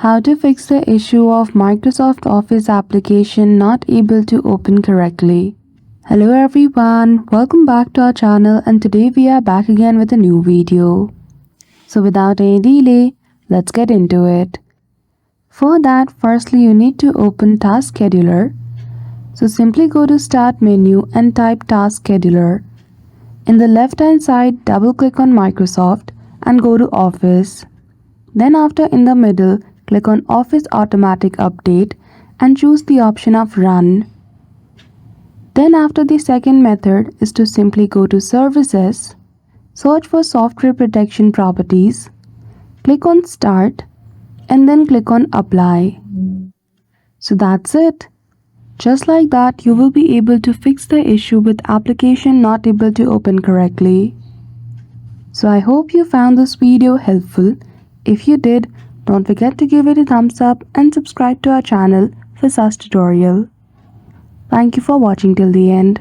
How to fix the issue of Microsoft Office application not able to open correctly. Hello everyone, welcome back to our channel, and today we are back again with a new video. So without any delay, let's get into it. For that, firstly you need to open Task Scheduler. So simply go to Start menu and type Task Scheduler. In the left hand side, double click on Microsoft and go to Office. Then after, in the middle, click on Office Automatic Update and choose the option of Run. Then after, the second method is to simply go to Services, search for Software Protection Properties, click on Start and then click on Apply. So that's it. Just like that, you will be able to fix the issue with application not able to open correctly. So I hope you found this video helpful. If you did, don't forget to give it a thumbs up and subscribe to our channel for such tutorial. Thank you for watching till the end.